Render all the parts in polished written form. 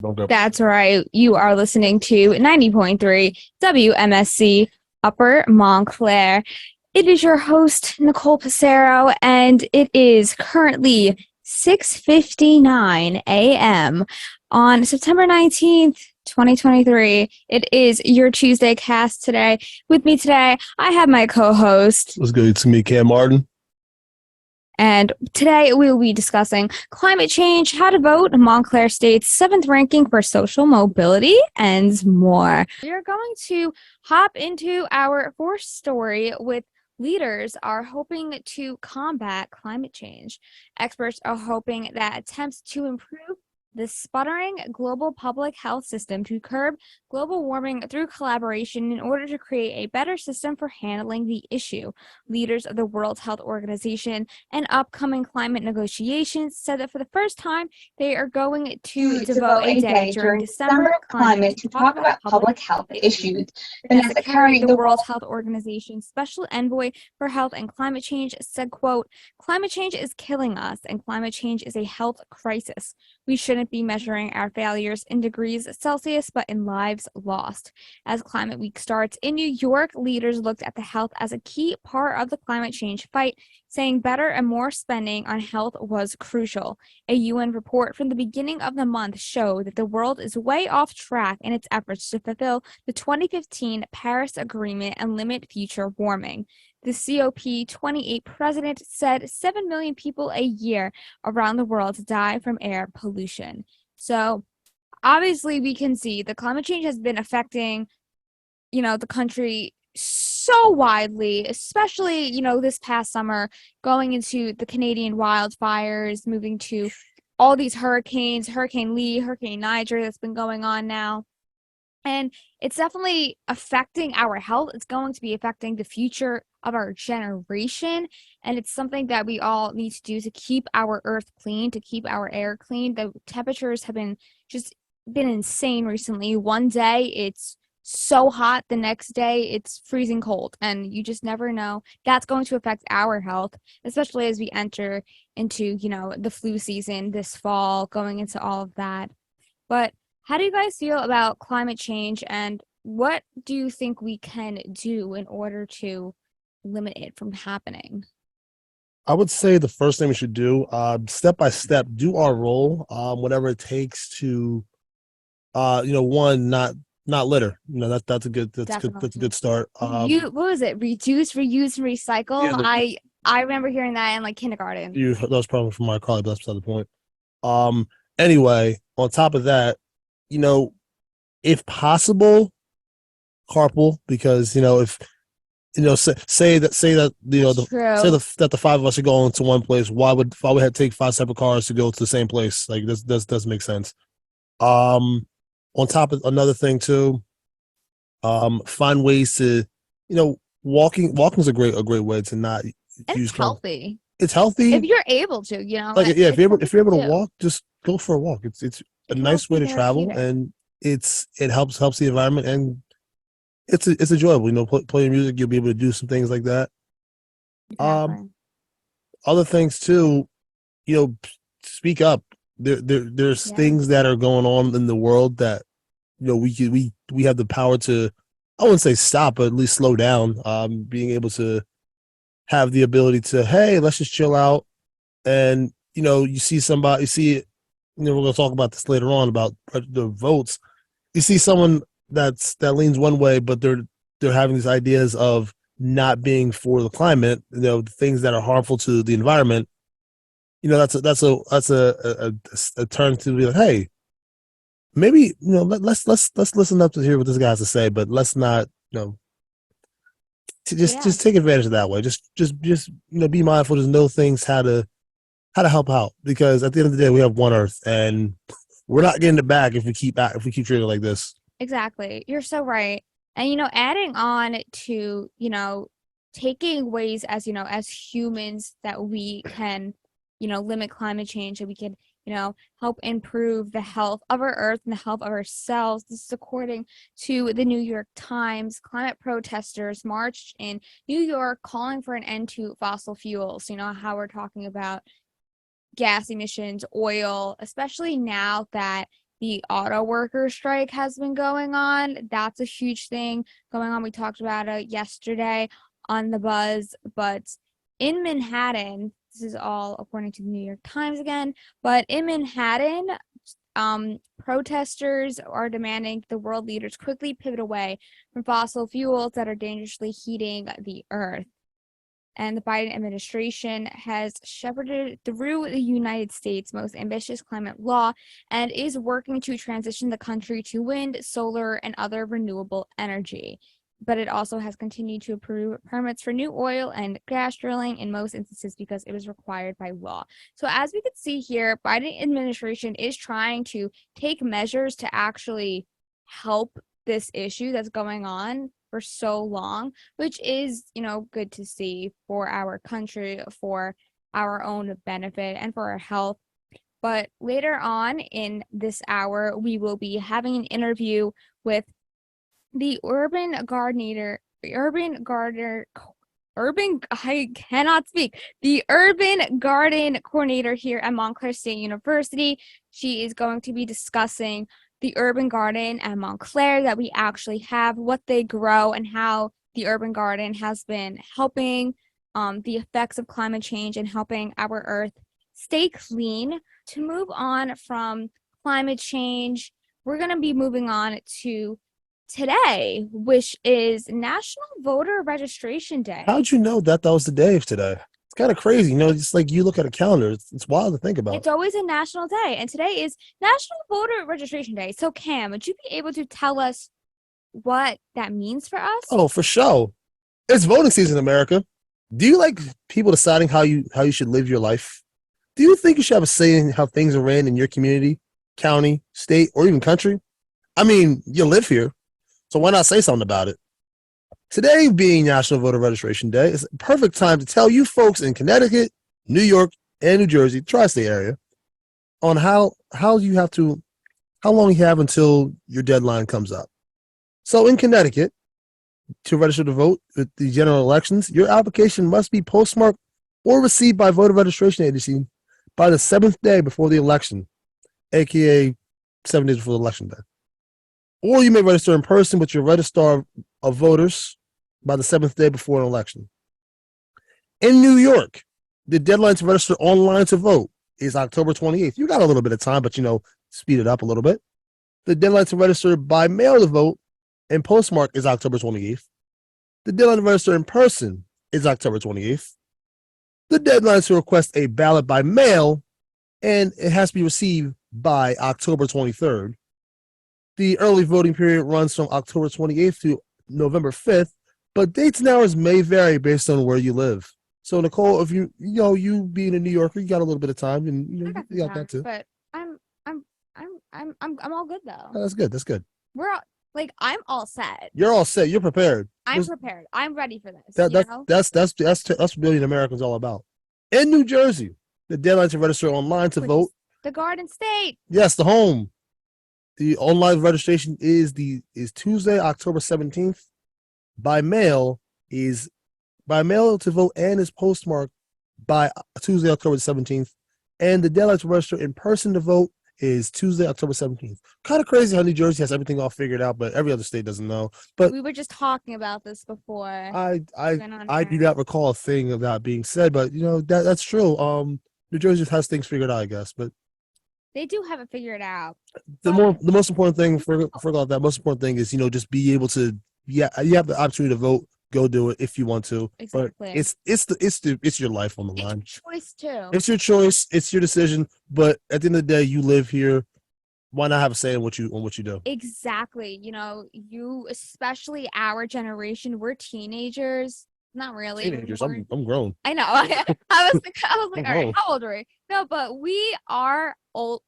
Don't go. That's right. You are listening to 90.3 WMSC Upper Montclair. It is your host, Nicole Passero, and it is currently 6:59 a.m. on September 19th, 2023. It is your Tuesday cast today. With me today, I have my co-host. Let's go to me, Cam Martin. And today we will be discussing climate change, how to vote, Montclair State's 7th ranking for social mobility, and more. We are going to hop into our fourth story with leaders are hoping to combat climate change. Experts are hoping that attempts to improve the sputtering global public health system to curb global warming through collaboration in order to create a better system for handling the issue. Leaders of the World Health Organization and upcoming climate negotiations said that for the first time, they are going to devote a day during December climate to talk about public health issues. Vanessa Carey, the World Health Organization's special envoy for health and climate change, said, quote, "Climate change is killing us, and climate change is a health crisis. We shouldn't be measuring our failures in degrees Celsius, but in lives lost." As Climate Week starts in New York, leaders looked at the health as a key part of the climate change fight, saying better and more spending on health was crucial. A UN report from the beginning of the month showed that the world is way off track in its efforts to fulfill the 2015 Paris Agreement and limit future warming. The COP28 president said 7 million people a year around the world die from air pollution. So obviously we can see the climate change has been affecting, the country so widely, especially, this past summer, going into the Canadian wildfires, moving to all these hurricanes, Hurricane Lee, Hurricane Niger that's been going on now. And it's definitely affecting our health. It's going to be affecting the future of our generation. And it's something that we all need to do to keep our earth clean, to keep our air clean. The temperatures have been insane recently. One day it's so hot, the next day it's freezing cold, and you just never know. That's going to affect our health, especially as we enter into, the flu season this fall, going into all of that. But how do you guys feel about climate change, and what do you think we can do in order to limit it from happening? I would say the first thing we should do, step by step, do our role, whatever it takes to, one, not litter. That's a good that's a good start. What was it? Reduce, reuse, and recycle. Yeah, I remember hearing that in like kindergarten. That was probably from my college. That's beside the point. Anyway, on top of that, if possible, carpool, because if say that that the five of us are going to one place, why would have to take five separate cars to go to the same place? Like this doesn't make sense. On top of another thing too, find ways to, walking is a great way to not use healthy. It's healthy if you're able to, if you're able to walk, just go for a walk. It's a nice way to travel, and it helps the environment, and it's enjoyable. Playing music, you'll be able to do some things like that. Exactly. Other things too, speak up. There's things that are going on in the world that we have the power to, I wouldn't say stop, but at least slow down. Being able to have the ability to, hey, let's just chill out, and you see somebody, we're going to talk about this later on about the votes. You see someone that leans one way, but they're having these ideas of not being for the climate, things that are harmful to the environment. That's a turn to be like, hey, maybe let's listen up to hear what this guy has to say, but let's not just take advantage of that way. Just be mindful. Just know things how to help out, because at the end of the day we have one Earth, and we're not getting it back if we keep treating it like this. Exactly, you're so right. And adding on to taking ways as humans that we can limit climate change, and we can help improve the health of our earth and the health of ourselves. This is according to the New York Times. Climate protesters marched in New York calling for an end to fossil fuels. How we're talking about gas emissions, oil, especially now that the auto worker strike has been going on. That's a huge thing going on. We talked about it yesterday on the Buzz, but in Manhattan, this is all according to the New York Times again, but in Manhattan, protesters are demanding the world leaders quickly pivot away from fossil fuels that are dangerously heating the earth. And the Biden administration has shepherded through the United States' most ambitious climate law and is working to transition the country to wind, solar, and other renewable energy. But it also has continued to approve permits for new oil and gas drilling in most instances because it was required by law. So as we can see here, Biden administration is trying to take measures to actually help this issue that's going on for so long, which is, good to see for our country, for our own benefit, and for our health. But later on in this hour, we will be having an interview with the I cannot speak. The urban garden coordinator here at Montclair State University. She is going to be discussing the urban garden at Montclair that we actually have, what they grow, and how the urban garden has been helping the effects of climate change and helping our earth stay clean. To move on from climate change, we're going to be moving on to today, which is National Voter Registration Day. How'd you know that was the day of today? It's kind of crazy, just like you look at a calendar, it's wild to think about. It's always a national day, and today is National Voter Registration Day. So Cam, would you be able to tell us what that means for us? Oh, for sure. It's voting season in America. Do you like people deciding how you should live your life? Do you think you should have a say in how things are ran in your community, county, state, or even country? I mean, you live here, so why not say something about it? Today being National Voter Registration Day is a perfect time to tell you folks in Connecticut, New York, and New Jersey, tri-state area, on how long you have until your deadline comes up. So in Connecticut, to register to vote at the general elections, your application must be postmarked or received by voter registration agency by the 7th day before the election, aka 7 days before the election day. Or you may register in person with your registrar of voters by the 7th day before an election. In New York, the deadline to register online to vote is October 28th. You got a little bit of time, but speed it up a little bit. The deadline to register by mail to vote and postmark is October 28th. The deadline to register in person is October 28th. The deadline to request a ballot by mail, and it has to be received by October 23rd. The early voting period runs from October 28th to November 5th, but dates and hours may vary based on where you live. So Nicole, if you being a New Yorker, you got a little bit of time, and you got that too. But I'm all good though. Oh, that's good. That's good. I'm all set. You're all set. You're prepared. I'm prepared. I'm ready for this. That's what Billion Americans all about. In New Jersey, the deadline to register online to vote. The Garden State. Yes, the home. The online registration is Tuesday, October 17th. By mail to vote and is postmarked by Tuesday, October 17th. And the deadline to register in person to vote is Tuesday, October 17th. Kind of crazy how New Jersey has everything all figured out, but every other state doesn't know. But we were just talking about this before. I do not recall a thing of that being said, but that's true. New Jersey has things figured out, I guess, but they do have it figured out. The most important thing forgot that most important thing is just be able to you have the opportunity to vote. Go do it if you want to. Exactly. But it's your life on the line. It's your choice too. It's your choice. It's your decision. But at the end of the day, you live here. Why not have a say in what you do? Exactly. You, especially our generation, we're teenagers. Not really. Teenagers. I'm grown. I know. I was like, all right, how old are we? No, but we are old.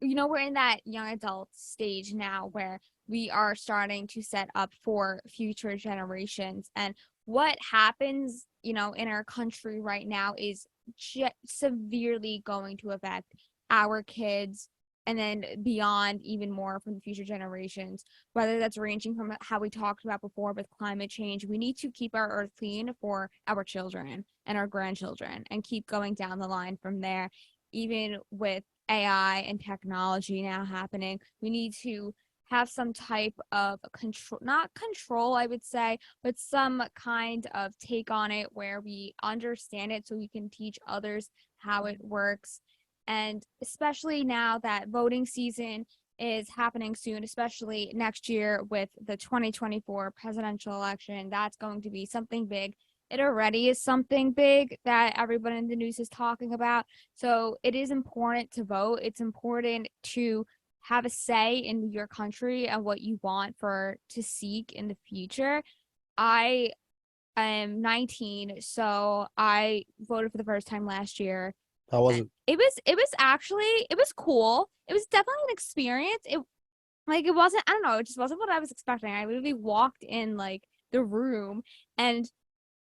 We're in that young adult stage now where we are starting to set up for future generations. And what happens, in our country right now is severely going to affect our kids and then beyond even more from the future generations, whether that's ranging from how we talked about before with climate change. We need to keep our earth clean for our children and our grandchildren and keep going down the line from there, even with AI and technology now happening, we need to have some type of control, not control, I would say, but some kind of take on it where we understand it so we can teach others how it works. And especially now that voting season is happening soon, especially next year with the 2024 presidential election, that's going to be something big. It already is something big that everyone in the news is talking about. So it is important to vote. It's important to have a say in your country and what you want to seek in the future. I am 19, so I voted for the first time last year. How was it? It was cool. It was definitely an experience. It wasn't, I don't know, it just wasn't what I was expecting. I literally walked in like the room and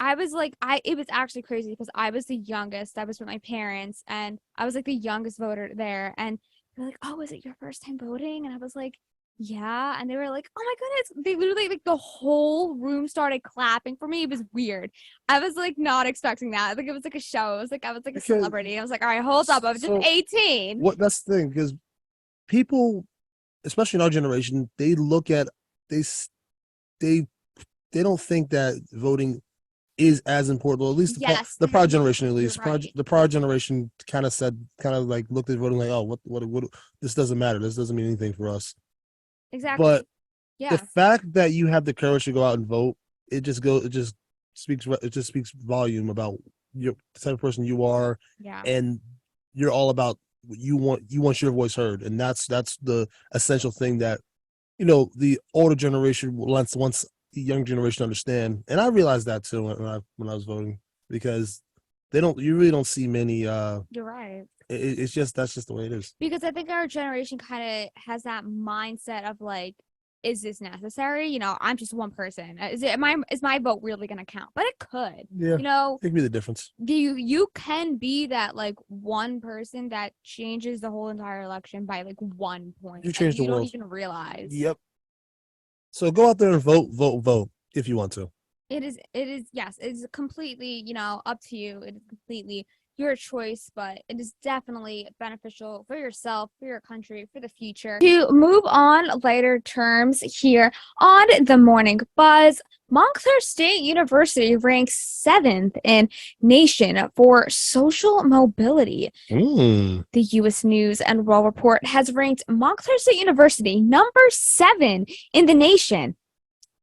I was like, it was actually crazy because I was the youngest. I was with my parents and I was like the youngest voter there. And they're like, "Oh, is it your first time voting?" And I was like, "Yeah." And they were like, "Oh my goodness." They literally, like, the whole room started clapping for me. It was weird. I was like not expecting that. Like it was like a show. It was like I was like a Because celebrity. I was like, "All right, hold up. I was just so 18." what that's the thing, because people, especially in our generation, they look at they s- they they don't think that voting is as important. Well, at least Yes, the prior generation, at you're least right. the prior generation kind of like looked at voting like, oh, what, this doesn't matter. This doesn't mean anything for us. Exactly. But the Yeah. fact that you have the courage to go out and vote, it just speaks volume about your the type of person you are, Yeah. and you're all about what you want your voice heard, and that's the essential thing that the older generation wants the young generation to understand. And I realized that too when I was voting, because you really don't see many You're right. it's just that's just the way it is. Because I think our generation kind of has that mindset of like, is this necessary? I'm just one person. Is my vote really going to count? But it could. Yeah, it could be the difference. You can be that like one person that changes the whole entire election by like 1 point. You change the You don't world. even realize. Yep. So go out there and vote if you want to. Yes, it's completely, up to you. It is completely your choice, but it is definitely beneficial for yourself, for your country, for the future. To move on lighter terms here on the Morning Buzz, Montclair State University ranks 7th in nation for social mobility. The U.S. News and World Report has ranked Montclair State University number 7 in the nation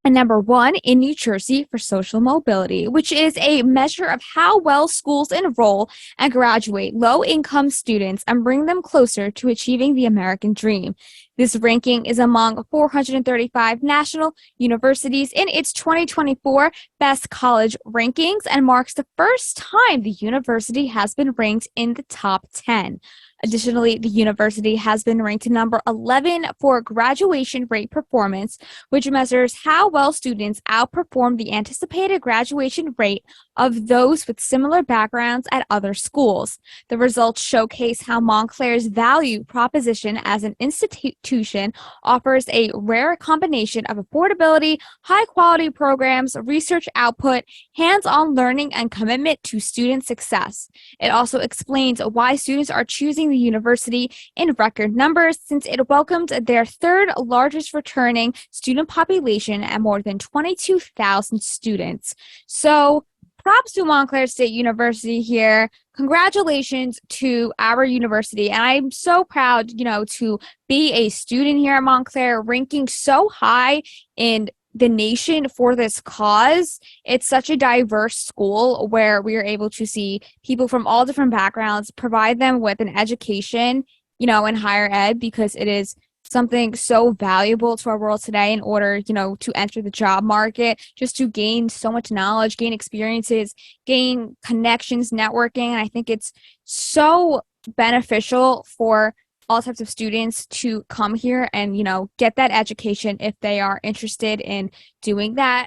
and number 1 in New Jersey for social mobility, which is a measure of how well schools enroll and graduate low-income students and bring them closer to achieving the American dream. This ranking is among 435 national universities in its 2024 Best College rankings and marks the first time the university has been ranked in the top 10. Additionally, the university has been ranked number 11 for graduation rate performance, which measures how well students outperform the anticipated graduation rate of those with similar backgrounds at other schools. The results showcase how Montclair's value proposition as an institution offers a rare combination of affordability, high-quality programs, research output, hands-on learning, and commitment to student success. It also explains why students are choosing the university in record numbers since it welcomed their third largest returning student population at more than 22,000 students. So props to Montclair State University here. Congratulations to our university. And I'm so proud, to be a student here at Montclair, ranking so high in the nation for this cause. It's such a diverse school where we are able to see people from all different backgrounds, provide them with an education, in higher ed, because it is something so valuable to our world today in order, to enter the job market, just to gain so much knowledge, gain experiences, gain connections, networking. And I think it's so beneficial for all types of students to come here and, get that education if they are interested in doing that.